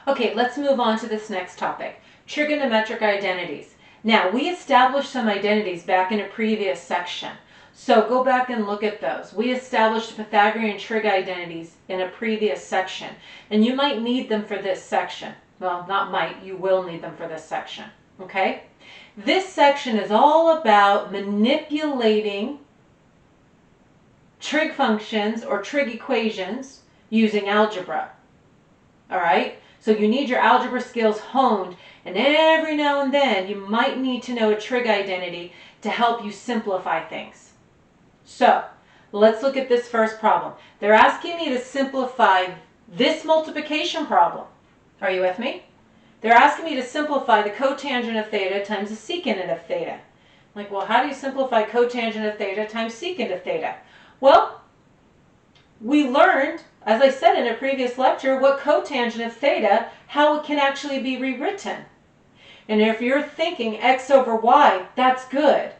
Okay, let's move on to this next topic, trigonometric identities. Now, we established some identities back in a previous section, so go back and look at those. We established Pythagorean trig identities in a previous section, and you might need them for this section. Well, not might, you will need them for this section, okay? This section is all about manipulating trig functions or trig equations using algebra, all right? So you need your algebra skills honed, and every now and then you might need to know a trig identity to help you simplify things. So let's look at this first problem. They're asking me to simplify this multiplication problem. Are you with me? They're asking me to simplify the cotangent of theta times the secant of theta. I'm like, well, how do you simplify cotangent of theta times secant of theta? Well, we learned, as I said in a previous lecture, what cotangent of theta, how it can actually be rewritten. And if you're thinking x over y, that's good.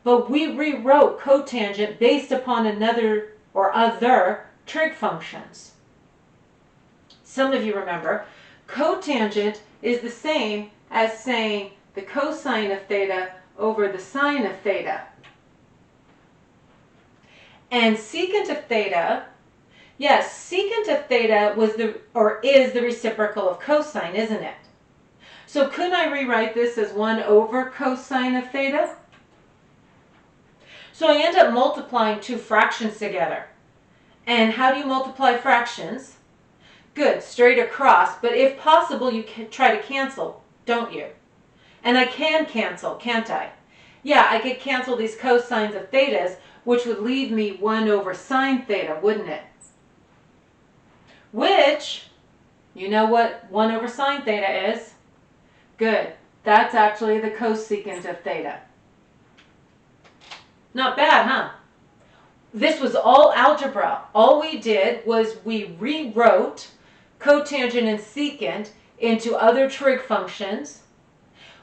But we rewrote cotangent based upon another or other trig functions. Some of you remember, cotangent is the same as saying the cosine of theta over the sine of theta. And secant of theta, yes, secant of theta was is the reciprocal of cosine, isn't it? So couldn't I rewrite this as 1 over cosine of theta? So I end up multiplying two fractions together. And how do you multiply fractions? Good, straight across, but if possible you can try to cancel, don't you? And I can cancel, can't I? Yeah, I could cancel these cosines of thetas, which would leave me 1 over sine theta, wouldn't it? Which, you know what 1 over sine theta is? Good, that's actually the cosecant of theta. Not bad, huh? This was all algebra. All we did was we rewrote cotangent and secant into other trig functions.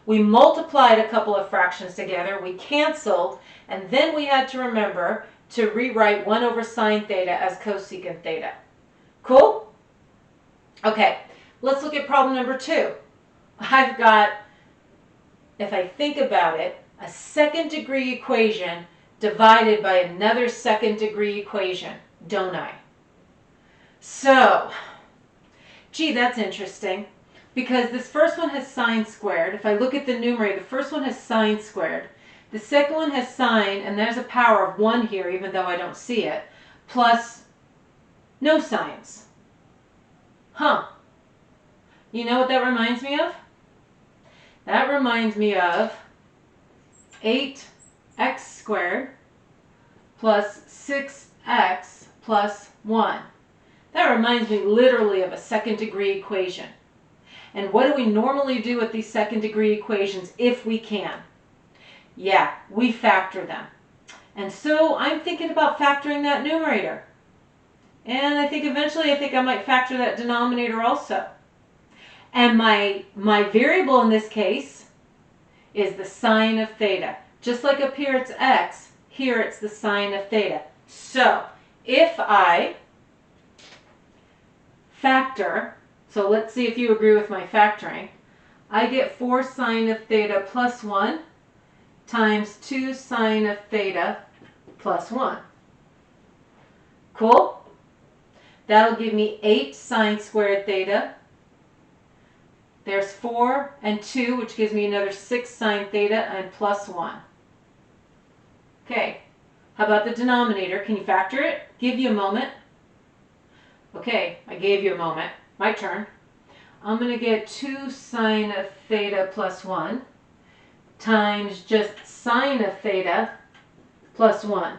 We multiplied a couple of fractions together, we canceled, and then we had to remember to rewrite 1 over sine theta as cosecant theta. Cool? Okay, let's look at problem number 2. I've got, if I think about it, a second degree equation divided by another second degree equation, don't I? So, gee, that's interesting, because this first one has sine squared. If I look at the numerator, the first one has sine squared. The second one has sine, and there's a power of 1 here, even though I don't see it, plus no sines. Huh. You know what that reminds me of? That reminds me of 8x squared plus 6x plus 1. That reminds me literally of a second degree equation. And what do we normally do with these second degree equations if we can? Yeah, we factor them. And so I'm thinking about factoring that numerator. And I think eventually I might factor that denominator also. And my variable in this case is the sine of theta. Just like up here it's x, here it's the sine of theta. So if I factor, so let's see if you agree with my factoring, I get 4 sine of theta plus 1 times 2 sine of theta plus 1. Cool? That'll give me 8 sine squared theta. There's 4 and 2, which gives me another 6 sine theta and plus 1. Okay, how about the denominator? Can you factor it? Give you a moment. Okay, I gave you a moment. My turn. I'm going to get 2 sine of theta plus 1 times just sine of theta plus 1.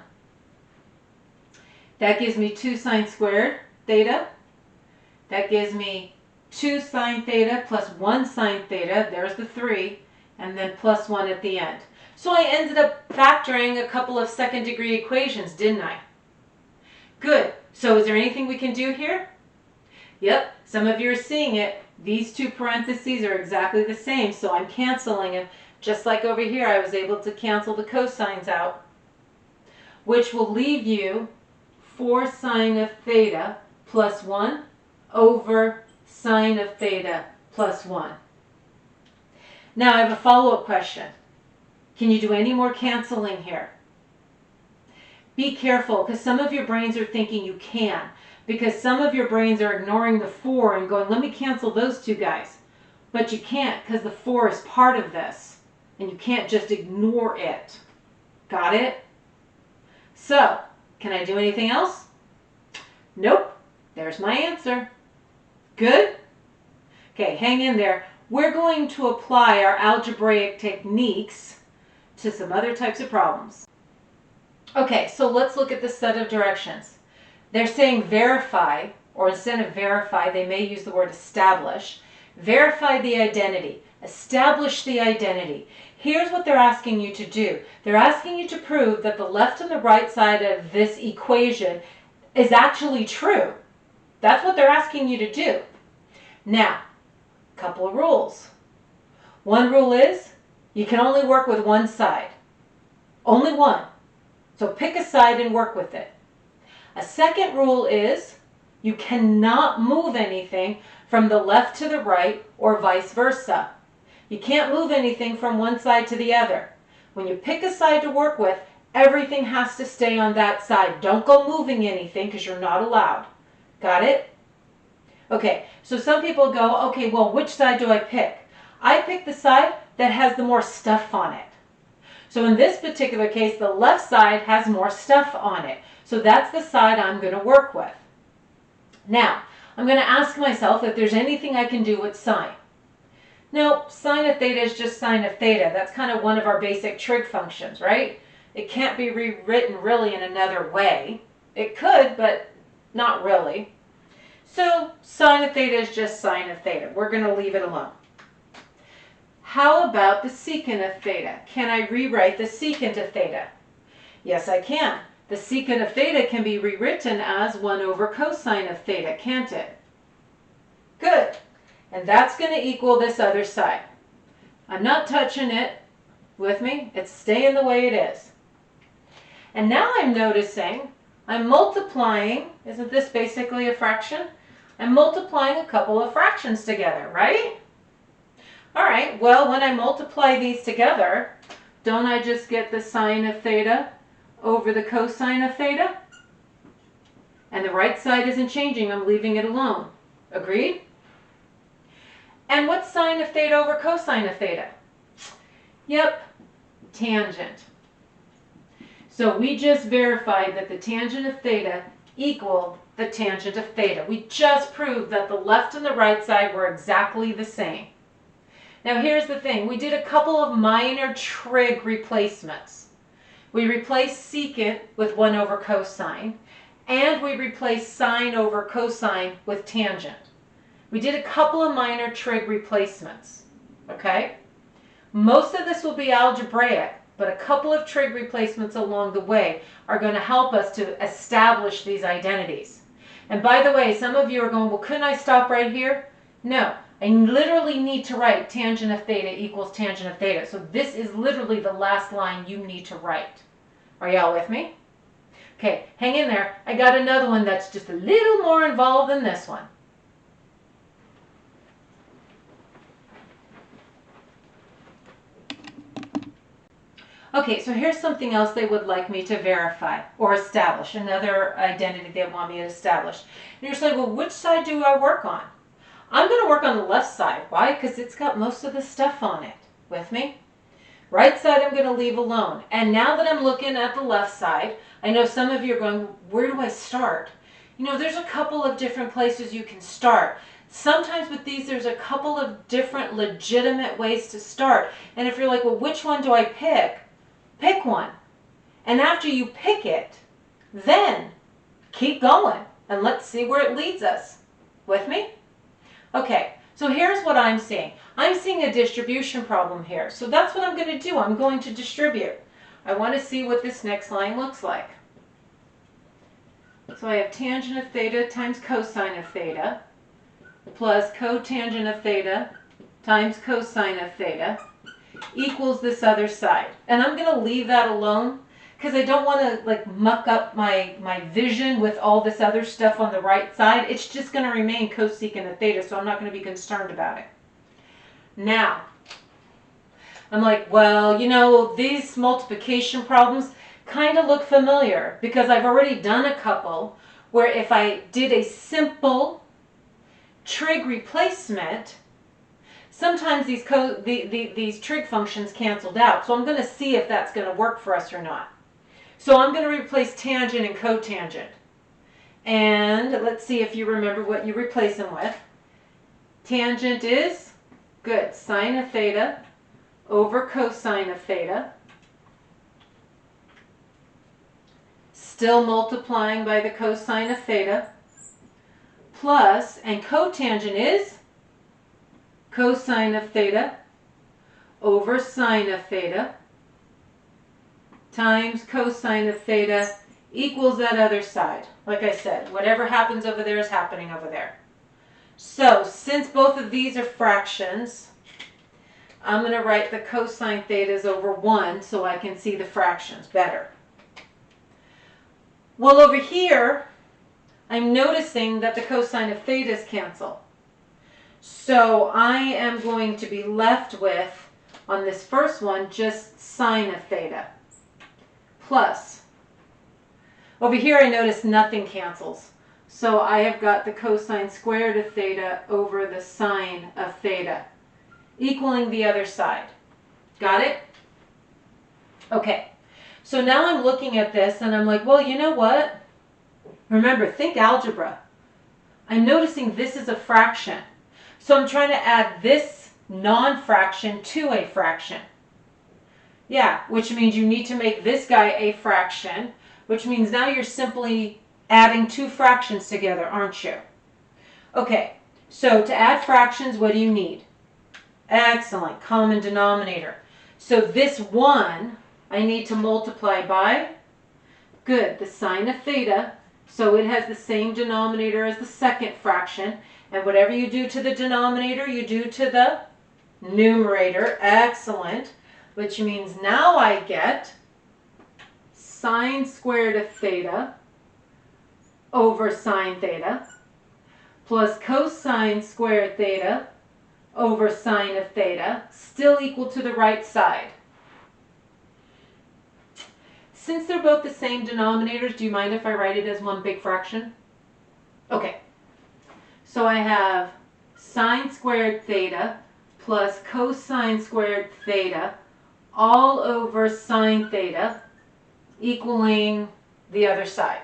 That gives me 2 sine squared theta. That gives me 2 sine theta plus 1 sine theta, there's the 3, and then plus 1 at the end. So I ended up factoring a couple of second degree equations, didn't I? Good. So is there anything we can do here? Yep, some of you are seeing it. These two parentheses are exactly the same, so I'm canceling them. Just like over here, I was able to cancel the cosines out, which will leave you 4 sine of theta plus 1 over sine of theta plus 1. Now I have a follow-up question. Can you do any more canceling here? Be careful, because some of your brains are thinking you can, because some of your brains are ignoring the 4 and going, let me cancel those two guys. But you can't, because the 4 is part of this, and you can't just ignore it. Got it? So, can I do anything else? Nope. There's my answer. Good? Okay, hang in there. We're going to apply our algebraic techniques to some other types of problems. Okay, so let's look at the set of directions. They're saying verify, or instead of verify, they may use the word establish. Verify the identity. Establish the identity. Here's what they're asking you to do. They're asking you to prove that the left and the right side of this equation is actually true. That's what they're asking you to do. Now, a couple of rules. One rule is you can only work with one side. Only one. So pick a side and work with it. A second rule is you cannot move anything from the left to the right or vice versa. You can't move anything from one side to the other. When you pick a side to work with, everything has to stay on that side. Don't go moving anything because you're not allowed. Got it? Okay, so some people go, okay, well, which side do I pick? I pick the side that has the more stuff on it. So in this particular case, the left side has more stuff on it. So that's the side I'm going to work with. Now, I'm going to ask myself if there's anything I can do with sine. Now, sine of theta is just sine of theta. That's kind of one of our basic trig functions, right? It can't be rewritten really in another way. It could, but not really. So sine of theta is just sine of theta. We're going to leave it alone. How about the secant of theta? Can I rewrite the secant of theta? Yes, I can. The secant of theta can be rewritten as 1 over cosine of theta, can't it? Good. And that's going to equal this other side. I'm not touching it. With me? It's staying the way it is. And now I'm noticing I'm multiplying. Isn't this basically a fraction? I'm multiplying a couple of fractions together, right? All right, well, when I multiply these together, don't I just get the sine of theta over the cosine of theta? And the right side isn't changing. I'm leaving it alone. Agreed? And what's sine of theta over cosine of theta? Yep, tangent. So we just verified that the tangent of theta equaled the tangent of theta. We just proved that the left and the right side were exactly the same. Now here's the thing. We did a couple of minor trig replacements. We replaced secant with 1 over cosine, and we replaced sine over cosine with tangent. We did a couple of minor trig replacements, okay? Most of this will be algebraic, but a couple of trig replacements along the way are going to help us to establish these identities. And by the way, some of you are going, well, couldn't I stop right here? No, I literally need to write tangent of theta equals tangent of theta. So this is literally the last line you need to write. Are y'all with me? Okay, hang in there. I got another one that's just a little more involved than this one. Okay, so here's something else they would like me to verify or establish, another identity they want me to establish. And you're saying, well, which side do I work on? I'm going to work on the left side. Why? Because it's got most of the stuff on it. With me? Right side I'm going to leave alone. And now that I'm looking at the left side, I know some of you are going, where do I start? You know, there's a couple of different places you can start. Sometimes with these, there's a couple of different legitimate ways to start. And if you're like, well, which one do I pick? Pick one. And after you pick it, then keep going. And let's see where it leads us. With me? Okay, so here's what I'm seeing. I'm seeing a distribution problem here. So that's what I'm going to do. I'm going to distribute. I want to see what this next line looks like. So I have tangent of theta times cosine of theta plus cotangent of theta times cosine of theta equals this other side. And I'm going to leave that alone because I don't want to like muck up my vision with all this other stuff on the right side. It's just going to remain cosecant of theta, so I'm not going to be concerned about it. Now, I'm like, well, you know, these multiplication problems kind of look familiar because I've already done a couple where if I did a simple trig replacement, sometimes these trig functions canceled out. So I'm going to see if that's going to work for us or not. So I'm going to replace tangent and cotangent. And let's see if you remember what you replace them with. Tangent is, good, sine of theta over cosine of theta. Still multiplying by the cosine of theta. Plus, and cotangent is cosine of theta over sine of theta times cosine of theta equals that other side. Like I said, whatever happens over there is happening over there. So, since both of these are fractions, I'm going to write the cosine thetas over 1 so I can see the fractions better. Well, over here, I'm noticing that the cosine of thetas cancel. So I am going to be left with, on this first one, just sine of theta. Plus, over here I notice nothing cancels. So I have got the cosine squared of theta over the sine of theta, equaling the other side. Got it? Okay. So now I'm looking at this and I'm like, well, you know what? Remember, think algebra. I'm noticing this is a fraction. So I'm trying to add this non-fraction to a fraction. Yeah, which means you need to make this guy a fraction, which means now you're simply adding two fractions together, aren't you? Okay, so to add fractions, what do you need? Excellent, common denominator. So this 1, I need to multiply by, good, the sine of theta, so it has the same denominator as the second fraction, and whatever you do to the denominator, you do to the numerator. Excellent, which means now I get sine squared of theta over sine theta plus cosine squared theta over sine of theta, still equal to the right side. Since they're both the same denominators, do you mind if I write it as one big fraction? Okay. So I have sine squared theta plus cosine squared theta all over sine theta equaling the other side.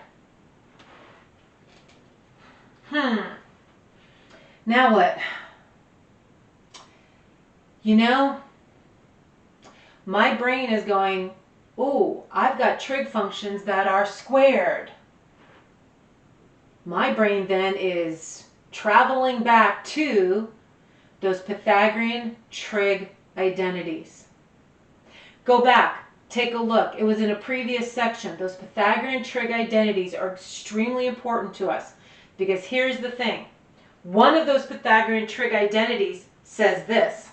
Now what? You know, my brain is going, oh, I've got trig functions that are squared. My brain then is traveling back to those Pythagorean trig identities. Go back, take a look. It was in a previous section. Those Pythagorean trig identities are extremely important to us because here's the thing. One of those Pythagorean trig identities says this.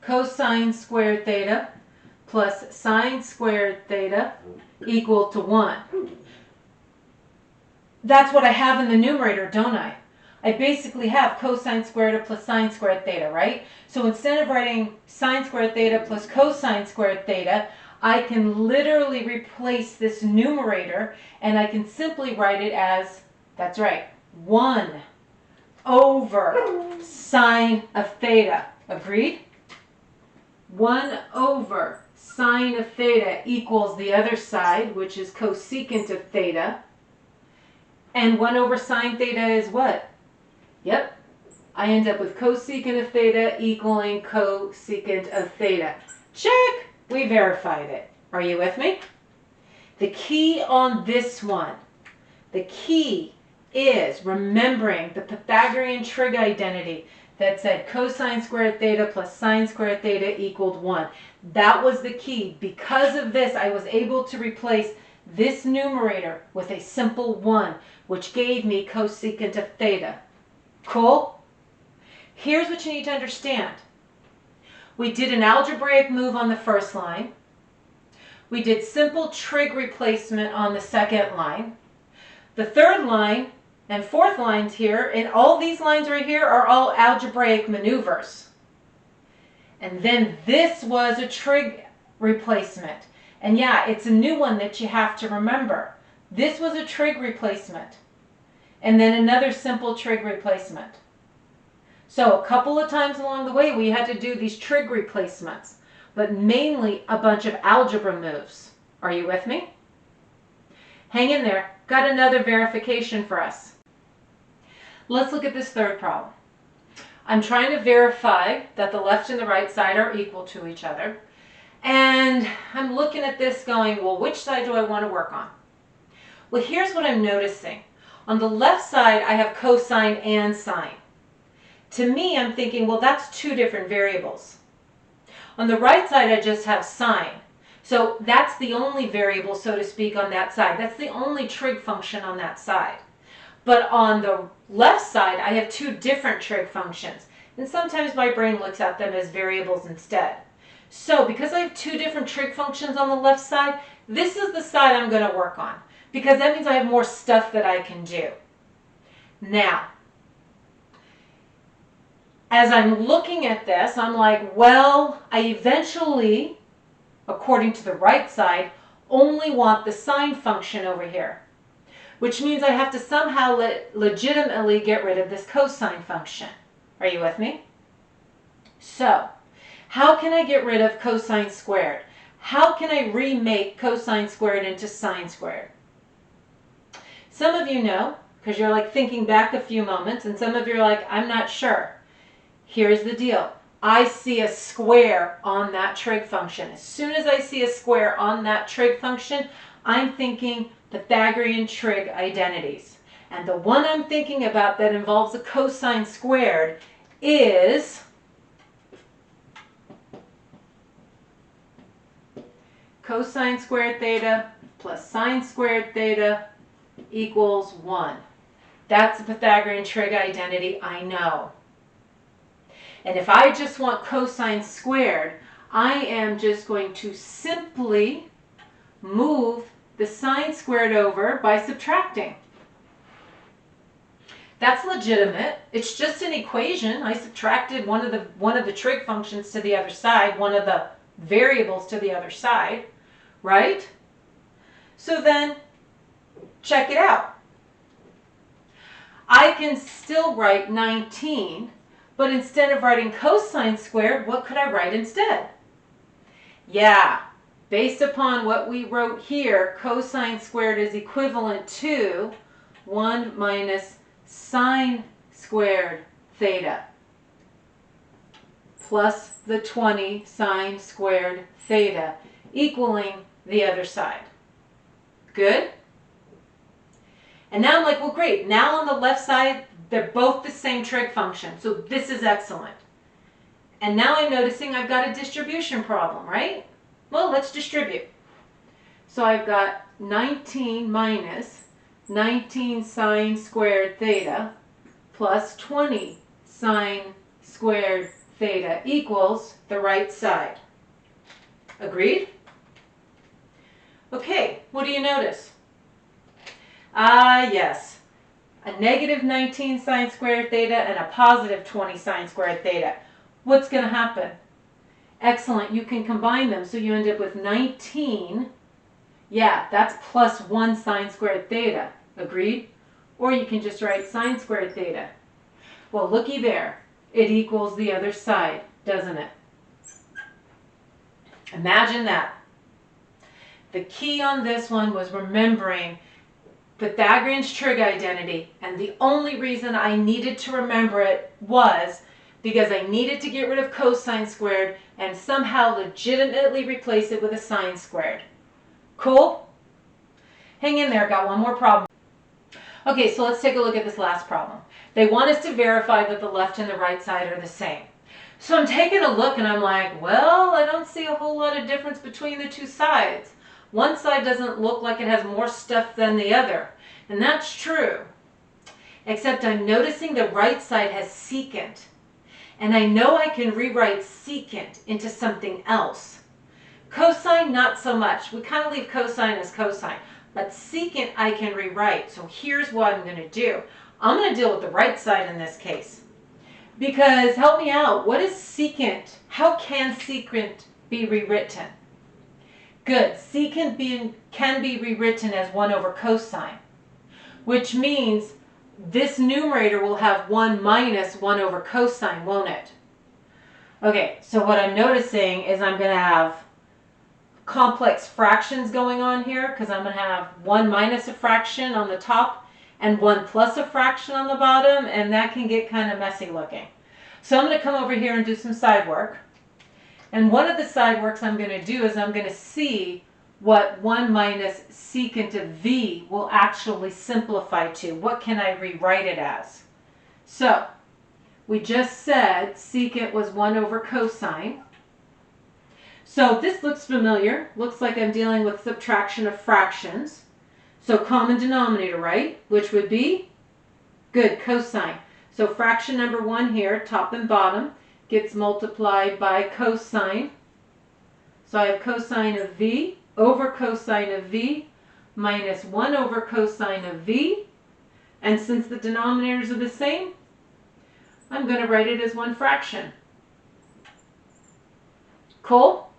Cosine squared theta plus sine squared theta equal to 1. That's what I have in the numerator, don't I? I basically have cosine squared plus sine squared theta, right? So instead of writing sine squared theta plus cosine squared theta, I can literally replace this numerator and I can simply write it as, that's right, 1 over sine of theta. Agreed? 1 over sine of theta equals the other side, which is cosecant of theta. And 1 over sine theta is what? Yep. I end up with cosecant of theta equaling cosecant of theta. Check! We verified it. Are you with me? The key on this one, the key is remembering the Pythagorean trig identity that said cosine squared theta plus sine squared theta equaled 1. That was the key. Because of this, I was able to replace this numerator with a simple 1, which gave me cosecant of theta. Cool? Here's what you need to understand. We did an algebraic move on the first line. We did simple trig replacement on the second line. The third line, and fourth lines here, and all these lines right here are all algebraic maneuvers. And then this was a trig replacement. And yeah, it's a new one that you have to remember. This was a trig replacement. And then another simple trig replacement. So a couple of times along the way we had to do these trig replacements, but mainly a bunch of algebra moves. Are you with me? Hang in there. Got another verification for us. Let's look at this third problem. I'm trying to verify that the left and the right side are equal to each other. And I'm looking at this going, well, which side do I want to work on? Well, here's what I'm noticing. On the left side, I have cosine and sine. To me, I'm thinking, well, that's two different variables. On the right side, I just have sine. So that's the only variable, so to speak, on that side. That's the only trig function on that side. But on the left side, I have two different trig functions. And sometimes my brain looks at them as variables instead. So because I have two different trig functions on the left side, this is the side I'm going to work on. Because that means I have more stuff that I can do. Now, as I'm looking at this, I'm like, well, I eventually, according to the right side, only want the sine function over here. Which means I have to somehow legitimately get rid of this cosine function. Are you with me? So, how can I get rid of cosine squared? How can I remake cosine squared into sine squared? Some of you know, because you're like thinking back a few moments, and some of you are like, I'm not sure. Here's the deal. I see a square on that trig function. As soon as I see a square on that trig function, I'm thinking Pythagorean trig identities. And the one I'm thinking about that involves a cosine squared is cosine squared theta plus sine squared theta equals 1. That's a Pythagorean trig identity, I know. And if I just want cosine squared, I am just going to simply move the sine squared over by subtracting. That's legitimate. It's just an equation. I subtracted one of the trig functions to the other side, one of the variables to the other side, right? So then, check it out. I can still write 19, but instead of writing cosine squared, what could I write instead? Yeah. Based upon what we wrote here, cosine squared is equivalent to 1 minus sine squared theta plus the 20 sine squared theta equaling the other side. Good? And now I'm like, well, great. Now on the left side, they're both the same trig function. So this is excellent. And now I'm noticing I've got a distribution problem, right? Well, let's distribute. So I've got 19 minus 19 sine squared theta plus 20 sine squared theta equals the right side. Agreed? Okay, what do you notice? Yes. A negative 19 sine squared theta and a positive 20 sine squared theta. What's going to happen? Excellent, you can combine them, so you end up with 19. Yeah, that's plus 1 sine squared theta. Agreed? Or you can just write sine squared theta. Well, looky there. It equals the other side, doesn't it? Imagine that. The key on this one was remembering Pythagorean's trig identity, and the only reason I needed to remember it was because I needed to get rid of cosine squared and somehow legitimately replace it with a sine squared. Cool? Hang in there, got one more problem. Okay, so let's take a look at this last problem. They want us to verify that the left and the right side are the same. So I'm taking a look and I'm like, well, I don't see a whole lot of difference between the two sides. One side doesn't look like it has more stuff than the other. And that's true. Except I'm noticing the right side has secant. And I know I can rewrite secant into something else. Cosine, not so much. We kind of leave cosine as cosine. But secant I can rewrite. So here's what I'm going to do. I'm going to deal with the right side in this case. Because, help me out, what is secant? How can secant be rewritten? Good, secant can be rewritten as 1 over cosine, which means this numerator will have 1 minus 1 over cosine, won't it? Okay, so what I'm noticing is I'm going to have complex fractions going on here because I'm going to have 1 minus a fraction on the top and 1 plus a fraction on the bottom, and that can get kind of messy looking. So I'm going to come over here and do some side work. And one of the side works I'm going to do is I'm going to see what 1 minus secant of v will actually simplify to. What can I rewrite it as? So, we just said secant was 1 over cosine. So this looks familiar. Looks like I'm dealing with subtraction of fractions. So common denominator, right? Which would be? Good, cosine. So fraction number 1 here, top and bottom, gets multiplied by cosine. So I have cosine of v over cosine of v minus 1 over cosine of v. And since the denominators are the same, I'm going to write it as 1 fraction. Cool?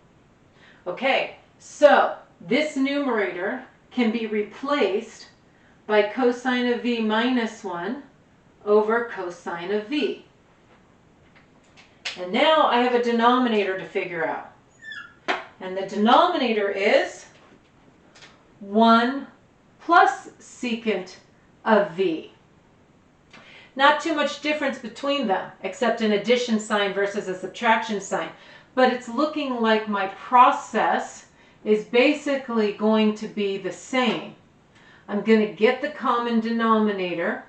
Okay, so this numerator can be replaced by cosine of v minus 1 over cosine of v. And now I have a denominator to figure out. And the denominator is 1 plus secant of v. Not too much difference between them, except an addition sign versus a subtraction sign. But it's looking like my process is basically going to be the same. I'm going to get the common denominator.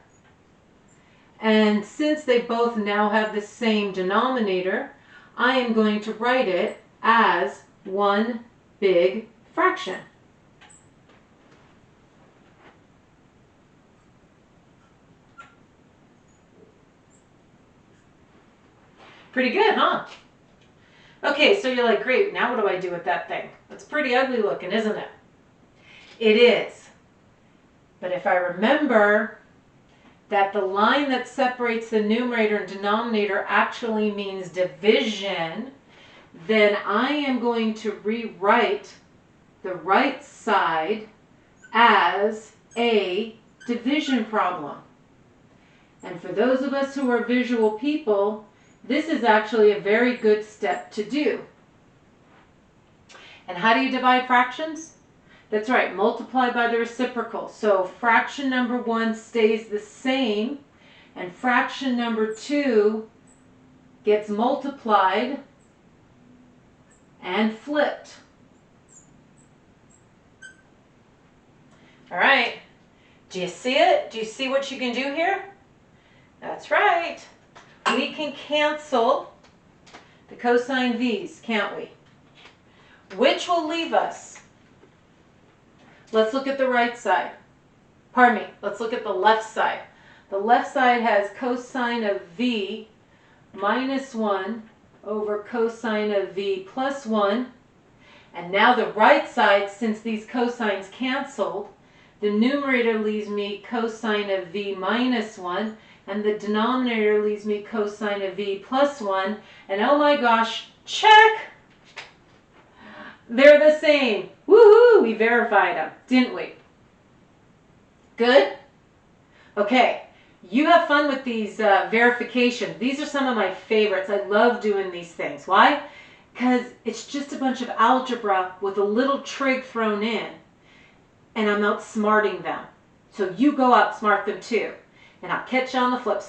And since they both now have the same denominator, I am going to write it as 1 big fraction. Pretty good, huh? Okay, so you're like, great, now what do I do with that thing? It's pretty ugly looking, isn't it? It is. But if I remember that the line that separates the numerator and denominator actually means division, then I am going to rewrite the right side as a division problem. And for those of us who are visual people, this is actually a very good step to do. And how do you divide fractions? That's right, multiply by the reciprocal. So fraction number 1 stays the same, and fraction number 2 gets multiplied and flipped. All right, do you see it? Do you see what you can do here? That's right. We can cancel the cosine v's, can't we? Which will leave us. Let's look at the right side. Pardon me, let's look at the left side. The left side has cosine of v minus 1 over cosine of v plus 1. And now the right side, since these cosines canceled, the numerator leaves me cosine of v minus 1. And the denominator leaves me cosine of v plus 1. And oh my gosh, check! They're the same. Woohoo! We verified them, didn't we? Good? Okay, you have fun with these verifications. These are some of my favorites. I love doing these things. Why? Because it's just a bunch of algebra with a little trig thrown in. And I'm outsmarting them. So you go outsmart them too. And I'll catch you on the flip side.